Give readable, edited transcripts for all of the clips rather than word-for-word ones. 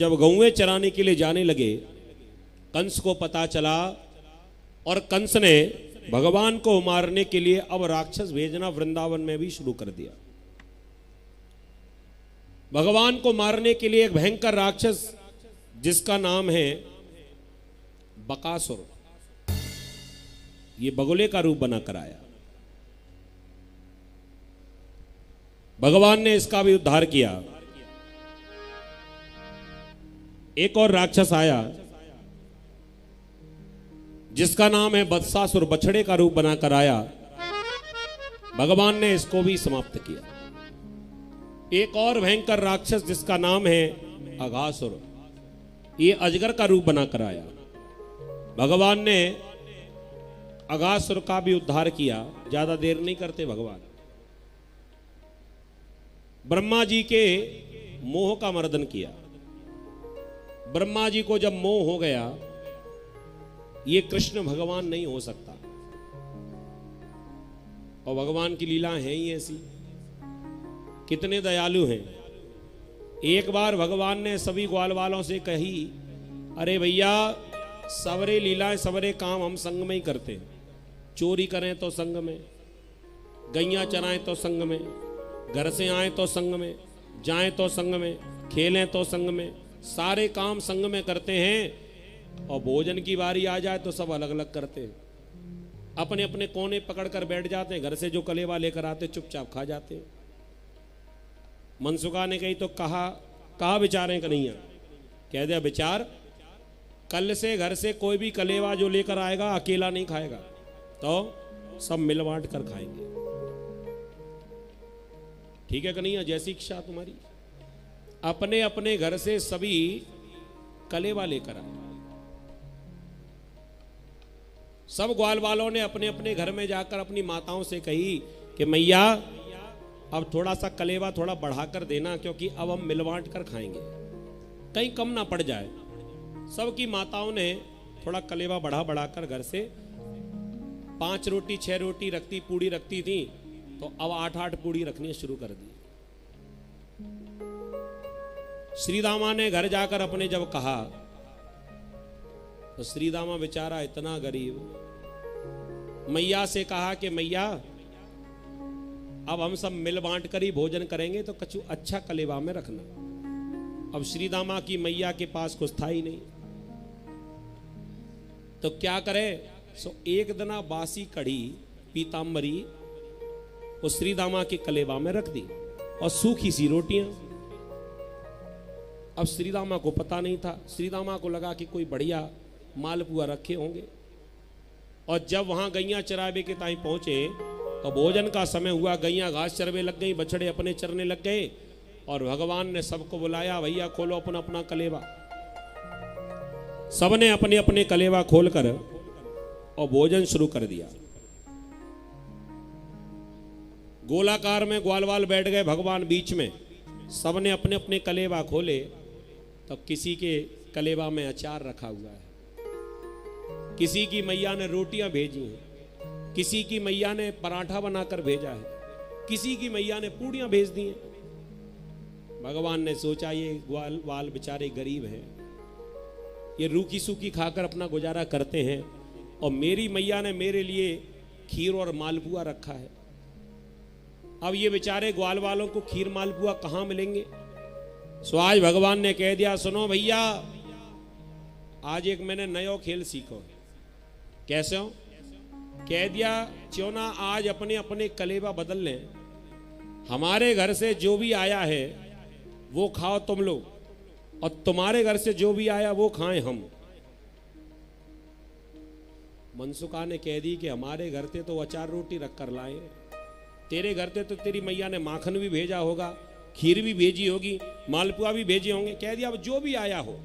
जब गौएं चराने के लिए जाने लगे, कंस को पता चला और कंस ने भगवान को मारने के लिए अब राक्षस भेजना वृंदावन में भी शुरू कर दिया। भगवान को मारने के लिए एक भयंकर राक्षस जिसका नाम है बकासुर, ये बगुले का रूप बनाकर आया। भगवान ने इसका भी उद्धार किया। एक और राक्षस आया जिसका नाम है बत्सासुर, बछड़े का रूप बनाकर आया। भगवान ने इसको भी समाप्त किया। एक और भयंकर राक्षस जिसका नाम है अघासुर, ये अजगर का रूप बनाकर आया। भगवान ने अघासुर का भी उद्धार किया। ज्यादा देर नहीं करते भगवान ब्रह्मा जी के मोह का मर्दन किया। ब्रह्मा जी को जब मोह हो गया, ये कृष्ण भगवान नहीं हो सकता, और भगवान की लीला है ही ऐसी, कितने दयालु हैं। एक बार भगवान ने सभी ग्वाल वालों से कही, अरे भैया सवरे लीलाएं सवरे काम हम संग में ही करते हैं। चोरी करें तो संग में, गैया चराएं तो संग में, घर से आए तो संग में, जाएं तो संग में, खेलें तो संग में, सारे काम संग में करते हैं। और भोजन की बारी आ जाए तो सब अलग अलग करते हैं। अपने अपने कोने पकड़ कर बैठ जाते हैं। घर से जो कलेवा लेकर आते चुपचाप खा जाते हैं। मनसुखा ने कही तो कहा विचारें कन्हैया, कह दिया विचार, कल से घर से कोई भी कलेवा जो लेकर आएगा अकेला नहीं खाएगा, तो सब मिल बांट कर खाएंगे। ठीक है कन्हैया, जैसी इच्छा तुम्हारी। अपने अपने घर से सभी कलेवा लेकर आए। सब ग्वाल वालों ने अपने अपने घर में जाकर अपनी माताओं से कही कि मैया अब थोड़ा सा कलेवा थोड़ा बढ़ाकर देना, क्योंकि अब हम मिल बांट कर खाएंगे, कहीं कम ना पड़ जाए। सबकी माताओं ने थोड़ा कलेवा बढ़ाकर घर से 5 रोटी 6 रोटी रखती पूड़ी रखती थी, तो अब 8-8 पूड़ी रखनी शुरू कर दी। श्रीदामा ने घर जाकर अपने जब कहा, तो श्रीदामा बेचारा इतना गरीब, मैया से कहा कि मैया अब हम सब मिल बांट कर ही भोजन करेंगे, तो कछु अच्छा कलेवा में रखना। अब श्रीदामा की मैया के पास कुछ था ही नहीं, तो क्या करे, सो एक दना बासी कढ़ी पीताम्बरी उस श्रीदामा के कलेवा में रख दी और सूखी सी रोटियां। अब श्रीदामा को पता नहीं था। श्रीदामा को लगा कि कोई बढ़िया मालपुआ रखे होंगे, और जब वहां गैया चरावे के ताई पहुंचे तो भोजन का समय हुआ। गैया घास चरवे लग गई, बछड़े अपने चरने लग गए, और भगवान ने सबको बुलाया, भैया खोलो अपना अपना कलेवा। सबने अपने अपने कलेवा खोलकर और भोजन शुरू कर दिया। गोलाकार में ग्वालवाल बैठ गए, भगवान बीच में। सबने अपने अपने कलेवा खोले, तो किसी के कलेवा में अचार रखा हुआ है, किसी की मैया ने रोटियां भेजी हैं, किसी की मैया ने पराठा बनाकर भेजा है, किसी की मैया ने पूड़ियां भेज दी हैं। भगवान ने सोचा ये ग्वालवाल बेचारे गरीब हैं, ये रूखी सूखी खाकर अपना गुजारा करते हैं, और मेरी मैया ने मेरे लिए खीर और मालपुआ रखा है। अब ये बेचारे ग्वाल वालों को खीर मालपुआ कहां मिलेंगे। सो आज भगवान ने कह दिया, सुनो भैया, आज एक मैंने नया खेल सीखो। कैसे हो? कह दिया, क्यों ना आज अपने अपने कलेवा बदल लें। हमारे घर से जो भी आया है वो खाओ तुम लोग, और तुम्हारे घर से जो भी आया वो खाएं हम। मनसुखा ने कह दी कि हमारे घर से तो अचार रोटी रख कर लाए, तेरे घर से तो तेरी मैया ने माखन भी भेजा होगा, खीर भी भेजी होगी, मालपुआ भी भेजे होंगे। कह दिया, अब जो भी आया हो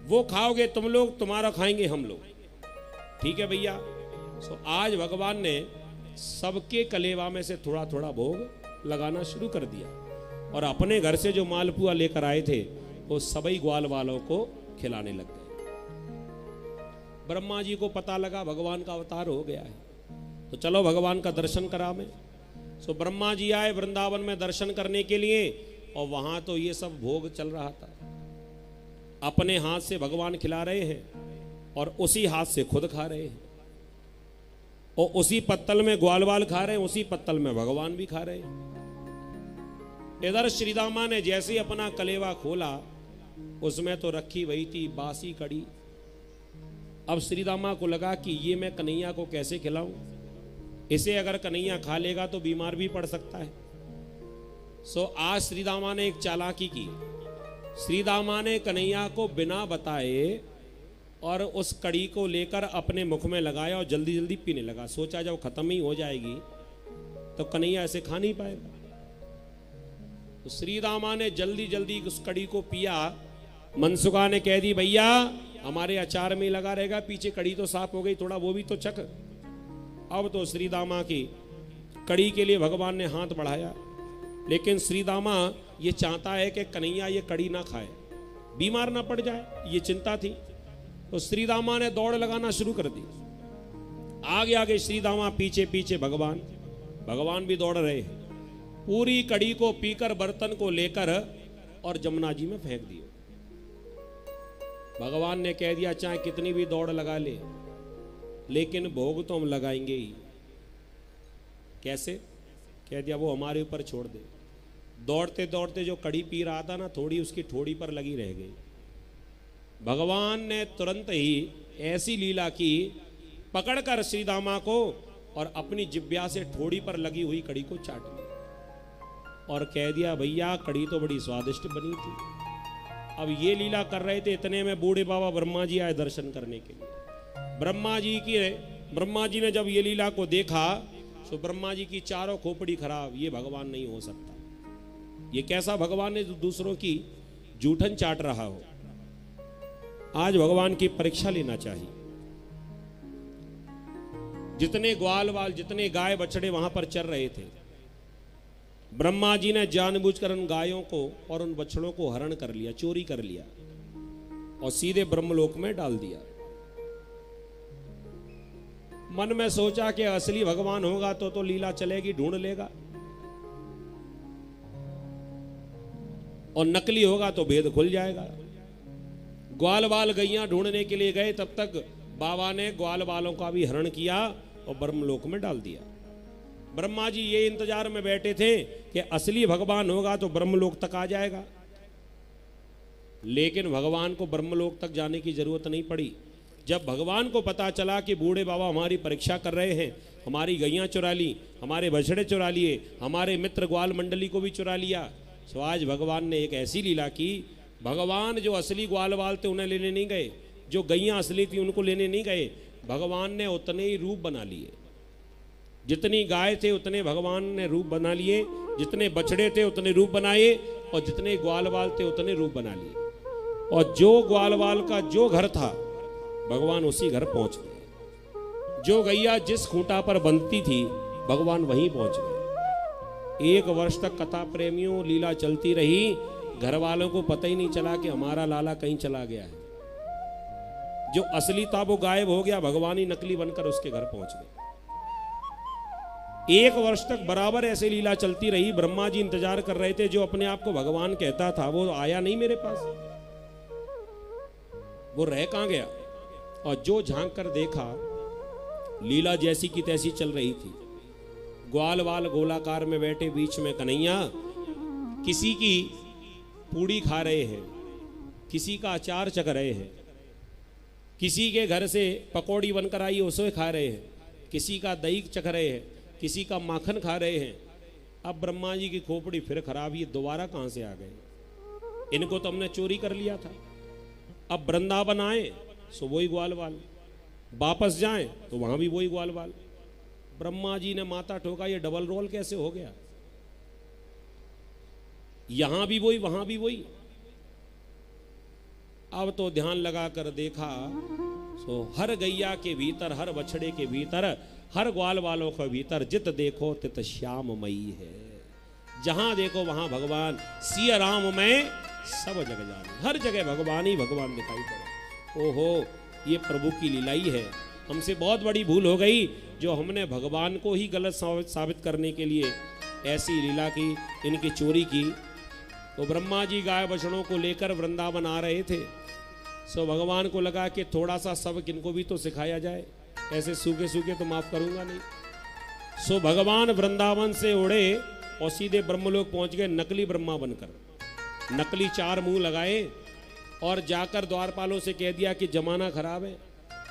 वो खाओगे तुम लोग, तुम्हारा खाएंगे हम लोग। ठीक है भैया। सो आज भगवान ने सबके कलेवा में से थोड़ा थोड़ा भोग लगाना शुरू कर दिया, और अपने घर से जो मालपुआ लेकर आए थे वो सभी ग्वाल वालों को खिलाने लग गए। ब्रह्मा जी को पता लगा भगवान का अवतार हो गया है, तो चलो भगवान का दर्शन करावें। सो ब्रह्मा जी आए वृंदावन में दर्शन करने के लिए, और वहां तो ये सब भोग चल रहा था। अपने हाथ से भगवान खिला रहे हैं और उसी हाथ से खुद खा रहे हैं, और उसी पत्तल में ग्वाल वाल खा रहे हैं, उसी पत्तल में भगवान भी खा रहे हैं। इधर श्री दामा ने जैसे ही अपना कलेवा खोला, उसमें तो रखी वही थी बासी कड़ी। अब श्री दामा को लगा कि ये मैं कन्हैया को कैसे खिलाऊं, इसे अगर कन्हैया खा लेगा तो बीमार भी पड़ सकता है। सो आज श्री दामा ने एक चालाकी की। श्री दामा ने कन्हैया को बिना बताए और उस कड़ी को लेकर अपने मुख में लगाया और जल्दी जल्दी पीने लगा। सोचा जब खत्म ही हो जाएगी तो कन्हैया ऐसे खा नहीं पाएगा। तो श्री दामा ने जल्दी जल्दी उस कड़ी को पिया। मनसुखा ने कह दी, भैया हमारे अचार में लगा रहेगा, पीछे कड़ी तो साफ हो गई, थोड़ा वो भी तो चख। अब तो श्री दामा की कड़ी के लिए भगवान ने हाथ बढ़ाया, लेकिन श्री दामा ये चाहता है कि कन्हैया ये कड़ी ना खाए, बीमार ना पड़ जाए, ये चिंता थी। तो श्री दामा ने दौड़ लगाना शुरू कर दी। आगे आगे श्री दामा, पीछे पीछे भगवान। भगवान भी दौड़ रहे हैं। पूरी कड़ी को पीकर बर्तन को लेकर और जमुना जी में फेंक दिया। भगवान ने कह दिया, चाहे कितनी भी दौड़ लगा ले, लेकिन भोग तो हम लगाएंगे ही। कैसे? कह दिया, वो हमारे ऊपर छोड़ दे। दौड़ते दौड़ते जो कड़ी पी रहा था ना, थोड़ी उसकी ठोड़ी पर लगी रह गई। भगवान ने तुरंत ही ऐसी लीला की, पकड़कर श्री दामा को और अपनी जिब्या से ठोड़ी पर लगी हुई कड़ी को चाट लिया और कह दिया, भैया कड़ी तो बड़ी स्वादिष्ट बनी थी। अब ये लीला कर रहे थे, इतने में बूढ़े बाबा ब्रह्मा जी आए दर्शन करने के लिए। ब्रह्मा जी ने जब ये लीला को देखा तो ब्रह्मा जी की चारों खोपड़ी खराब। ये भगवान नहीं हो सकता, ये कैसा भगवान है जो दूसरों की जूठन चाट रहा हो। आज भगवान की परीक्षा लेना चाहिए। जितने ग्वाल वाल, जितने गाय बछड़े वहां पर चल रहे थे, ब्रह्मा जी ने जानबूझकर उन गायों को और उन बछड़ों को हरण कर लिया, चोरी कर लिया और सीधे ब्रह्मलोक में डाल दिया। मन में सोचा कि असली भगवान होगा तो लीला चलेगी, ढूंढ लेगा, और नकली होगा तो भेद खुल जाएगा। ग्वाल वाल गैया ढूंढने के लिए गए, तब तक बाबा ने ग्वाल वालों का भी हरण किया और ब्रह्मलोक में डाल दिया। ब्रह्मा जी ये इंतजार में बैठे थे कि असली भगवान होगा तो ब्रह्मलोक तक आ जाएगा, लेकिन भगवान को ब्रह्मलोक तक जाने की जरूरत नहीं पड़ी। जब भगवान को पता चला कि बूढ़े बाबा हमारी परीक्षा कर रहे हैं, हमारी गैया चुरा ली, हमारे बछड़े चुरा लिए, हमारे मित्र ग्वाल मंडली को भी चुरा लिया, तो आज भगवान ने एक ऐसी लीला की। भगवान जो असली ग्वाल वाल थे उन्हें लेने नहीं गए, जो गैया असली थी उनको लेने नहीं गए। भगवान ने उतने ही रूप बना लिए, जितनी गाय थे उतने भगवान ने रूप बना लिए, जितने बछड़े थे उतने रूप बनाए, और जितने ग्वाल वाल थे उतने रूप बना लिए। और जो ग्वाल वाल का जो घर था, भगवान उसी घर पहुंच गए। जो गैया जिस खूंटा पर बंधती थी, भगवान वहीं पहुंच गए। 1 वर्ष तक कथा प्रेमियों लीला चलती रही। घर वालों को पता ही नहीं चला कि हमारा लाला कहीं चला गया है। जो असली था वो गायब हो गया, भगवान ही नकली बनकर उसके घर पहुंच गए। 1 वर्ष तक बराबर ऐसे लीला चलती रही। ब्रह्मा जी इंतजार कर रहे थे, जो अपने आप को भगवान कहता था वो आया नहीं मेरे पास, वो रह कहां गया। और जो झांक कर देखा, लीला जैसी की तैसी चल रही थी। ग्वाल वाल गोलाकार में बैठे, बीच में कन्हैया किसी की पूड़ी खा रहे हैं, किसी का अचार चख रहे हैं, किसी के घर से पकौड़ी बनकर आई उसे खा रहे हैं, किसी का दही चख रहे हैं, किसी का माखन खा रहे हैं। अब ब्रह्मा जी की खोपड़ी फिर खराब, ये दोबारा कहां से आ गए? इनको तो हमने चोरी कर लिया था। अब वृंदावन आए सो वही ग्वाल वाल, वापस जाएं तो वहां भी वही ग्वाल वाल। ब्रह्मा जी ने माथा ठोका, ये डबल रोल कैसे हो गया? यहां भी वही, वहां भी वही। अब तो ध्यान लगाकर देखा तो हर गैया के भीतर, हर बछड़े के भीतर, हर ग्वाल वालों के भीतर जित देखो तित श्याममयी है। जहां देखो वहां भगवान, सिया राम में सब जग जाने। हर जगह भगवान ही भगवान दिखाई पड़े। ओहो, ये प्रभु की लीला ही है। हमसे बहुत बड़ी भूल हो गई जो हमने भगवान को ही गलत साबित करने के लिए ऐसी लीला की, इनकी चोरी की। तो ब्रह्मा जी गाय बछड़ों को लेकर वृंदावन आ रहे थे। सो भगवान को लगा कि थोड़ा सा सबक इनको भी तो सिखाया जाए, ऐसे सूखे सूखे तो माफ करूंगा नहीं। सो भगवान वृंदावन से उड़े और सीधे ब्रह्मलोक पहुंच गए नकली ब्रह्मा बनकर। नकली 4 मुंह लगाए और जाकर द्वारपालों से कह दिया कि जमाना खराब है,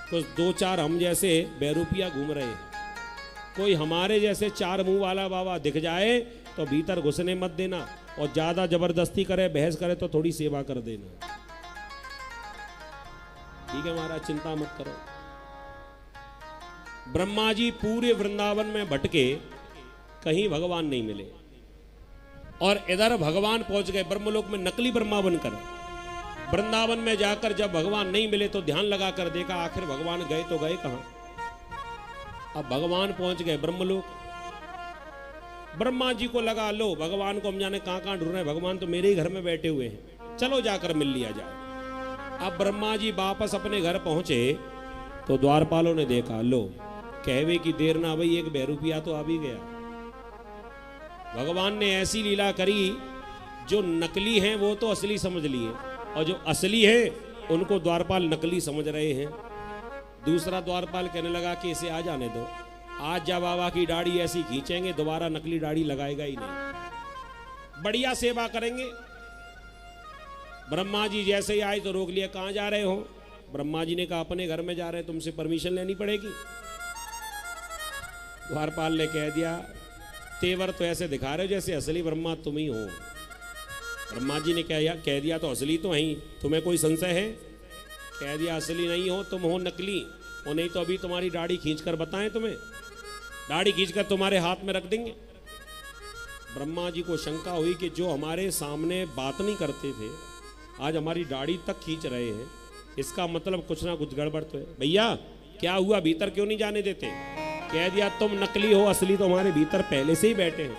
कुछ 2-4 हम जैसे बेरूपिया घूम रहे हैं, कोई हमारे जैसे 4 मुंह वाला बाबा दिख जाए तो भीतर घुसने मत देना, और ज्यादा जबरदस्ती करे, बहस करे तो थोड़ी सेवा कर देना। ठीक है महाराज, चिंता मत करो। ब्रह्मा जी पूरे वृंदावन में भटके, कहीं भगवान नहीं मिले, और इधर भगवान पहुंच गए ब्रह्मलोक में नकली ब्रह्मा बनकर। वृंदावन में जाकर जब भगवान नहीं मिले तो ध्यान लगाकर देखा, आखिर भगवान गए तो गए कहां। अब भगवान पहुंच गए ब्रह्मलोक। ब्रह्मा जी को लगा, लो भगवान को हम जाने कहां कहां ढूंढ रहे हैं, भगवान तो मेरे ही घर में बैठे हुए हैं, चलो जाकर मिल लिया जाए। अब ब्रह्मा जी वापस अपने घर पहुंचे तो द्वारपालों ने देखा, लो कहवे की देर ना भाई, एक बहरूपिया तो आ भी गया। भगवान ने ऐसी लीला करी, जो नकली हैं वो तो असली समझ लिए, और जो असली हैं उनको द्वारपाल नकली समझ रहे हैं। दूसरा द्वारपाल कहने लगा कि इसे आ जाने दो, आज जा बाबा की दाढ़ी ऐसी खींचेंगे दोबारा नकली दाढ़ी लगाएगा ही नहीं, बढ़िया सेवा करेंगे। ब्रह्मा जी जैसे ही आए तो रोक लिया, कहां जा रहे हो। ब्रह्मा जी ने कहा अपने घर में जा रहे हैं, तुमसे परमिशन लेनी पड़ेगी। द्वारपाल ने कह दिया, तेवर तो ऐसे दिखा रहे हो जैसे असली ब्रह्मा तुम ही हो। ब्रह्मा जी ने कह दिया तो असली तो है, तुम्हें कोई संशय है। कह दिया असली नहीं हो, तुम हो नकली, और नहीं तो अभी तुम्हारी दाढ़ी खींचकर बताएं, तुम्हें दाढ़ी खींचकर तुम्हारे हाथ में रख देंगे। ब्रह्मा जी को शंका हुई कि जो हमारे सामने बात नहीं करते थे आज हमारी दाढ़ी तक खींच रहे हैं, इसका मतलब कुछ ना कुछ गड़बड़ तो है। भैया क्या हुआ, भीतर क्यों नहीं जाने देते। कह दिया तुम नकली हो, असली तो हमारे भीतर पहले से ही बैठे हैं।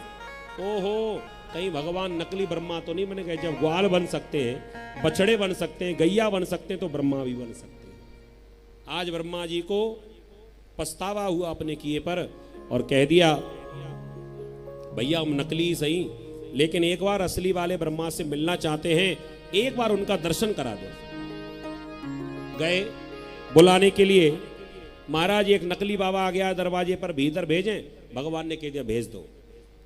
ओहो, कहीं भगवान नकली ब्रह्मा तो नहीं बने गए। जब ग्वाल बन सकते हैं, बछड़े बन सकते हैं, गैया बन सकते हैं, तो ब्रह्मा भी बन सकते हैं। आज ब्रह्मा जी को पछतावा हुआ अपने किए पर, और कह दिया भैया हम नकली सही, लेकिन एक बार असली वाले ब्रह्मा से मिलना चाहते हैं, एक बार उनका दर्शन करा दो। गए बुलाने के लिए, महाराज एक नकली बाबा आ गया दरवाजे पर, भीतर भेजें। भगवान ने कह दिया भेज दो।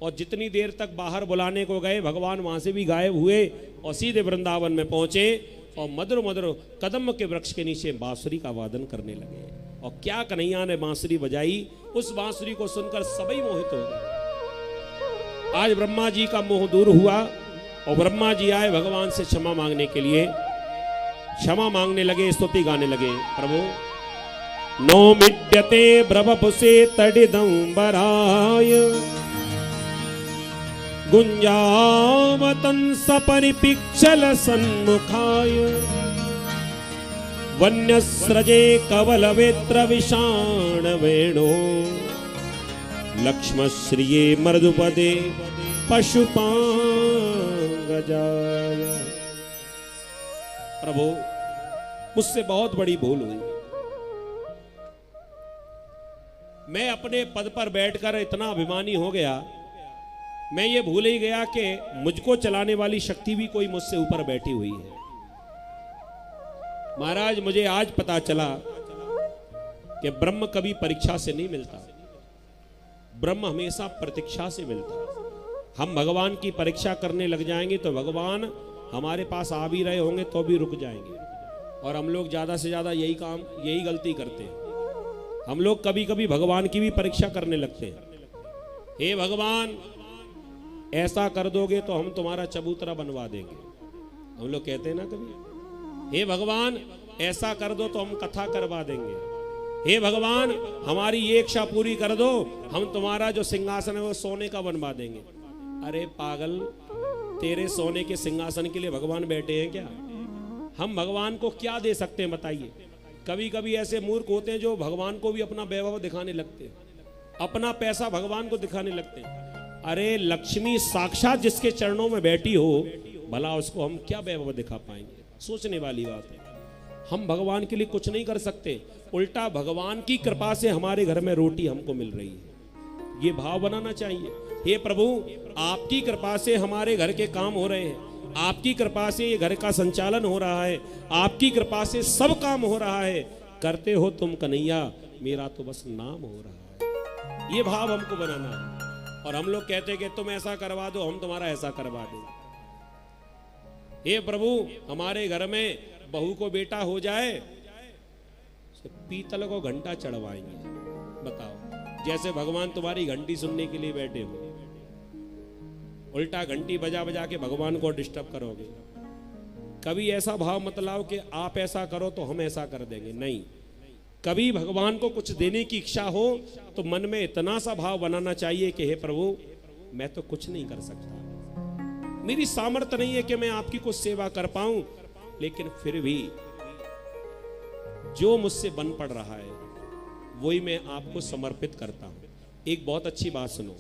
और जितनी देर तक बाहर बुलाने को गए, भगवान वहां से भी गायब हुए और सीधे वृंदावन में पहुंचे, और मधुर मधुर कदम के वृक्ष के नीचे बांसुरी का वादन करने लगे। और क्या कन्हैया ने बांसुरी बजाई, उस बांसुरी को सुनकर सभी मोहित हो गए। आज ब्रह्मा जी का मोह दूर हुआ, और ब्रह्मा जी आए भगवान से क्षमा मांगने के लिए। क्षमा मांगने लगे, स्तुति गाने लगे, प्रभु नो मिड्यते ब्रवपुसे तडिदंबराय गुंजावतं सपरिपिक्षल सन्मुखाय वन्यस्रजे कवलवेत्र विषाण वेणो लक्ष्मश्रिये मृदुपदे पशुपांगजाय। प्रभु मुझसे बहुत बड़ी भूल हुई, मैं अपने पद पर बैठकर इतना अभिमानी हो गया, मैं ये भूल ही गया कि मुझको चलाने वाली शक्ति भी कोई मुझसे ऊपर बैठी हुई है। महाराज मुझे आज पता चला कि ब्रह्म कभी परीक्षा से नहीं मिलता, ब्रह्म हमेशा प्रतीक्षा से मिलता है। हम भगवान की परीक्षा करने लग जाएंगे तो भगवान हमारे पास आ भी रहे होंगे तो भी रुक जाएंगे। और हम लोग ज्यादा से ज्यादा यही गलती करते हैं। हम लोग कभी कभी भगवान की भी परीक्षा करने लगते हैं। हे भगवान ऐसा कर दोगे तो हम तुम्हारा चबूतरा बनवा देंगे, हम लोग कहते हैं ना कभी। हे भगवान ऐसा कर दो तो हम कथा करवा देंगे। हे भगवान हमारी ये इच्छा पूरी कर दो, हम तुम्हारा जो सिंहासन है वो सोने का बनवा देंगे। अरे पागल, तेरे सोने के सिंहासन के लिए भगवान बैठे हैं क्या? हम भगवान को क्या दे सकते हैं बताइए? कभी कभी ऐसे मूर्ख होते हैं जो भगवान को भी अपना वैभव दिखाने लगते हैं, अपना पैसा भगवान को दिखाने लगते हैं। अरे लक्ष्मी साक्षात जिसके चरणों में बैठी हो, भला उसको हम क्या वैभव दिखा पाएंगे? सोचने वाली बात है। हम भगवान के लिए कुछ नहीं कर सकते, उल्टा भगवान की कृपा से हमारे घर में रोटी हमको मिल रही है। ये भाव बनाना चाहिए, हे प्रभु आपकी कृपा से हमारे घर के काम हो रहे हैं, आपकी कृपा से ये घर का संचालन हो रहा है, आपकी कृपा से सब काम हो रहा है, करते हो तुम कन्हैया, मेरा तो बस नाम हो रहा है। ये भाव हमको बनाना है। और हम लोग कहते हैं कि तुम ऐसा करवा दो, हम तुम्हारा ऐसा करवा दें। हे प्रभु, हमारे घर में बहू को बेटा हो जाए, पीतल को घंटा चढ़वाएंगे। बताओ, जैसे भगवान तुम्हारी घंटी सुनने के लिए बैठे हो, उल्टा घंटी बजा बजा के भगवान को डिस्टर्ब करोगे। कभी ऐसा भाव मत लाओ कि आप ऐसा करो तो हम ऐसा कर देंगे, नहीं। कभी भगवान को कुछ देने की इच्छा हो तो मन में इतना सा भाव बनाना चाहिए कि हे प्रभु, मैं तो कुछ नहीं कर सकता, मेरी सामर्थ्य नहीं है कि मैं आपकी कुछ सेवा कर पाऊं, लेकिन फिर भी जो मुझसे बन पड़ रहा है वही मैं आपको समर्पित करता हूं। एक बहुत अच्छी बात सुनो,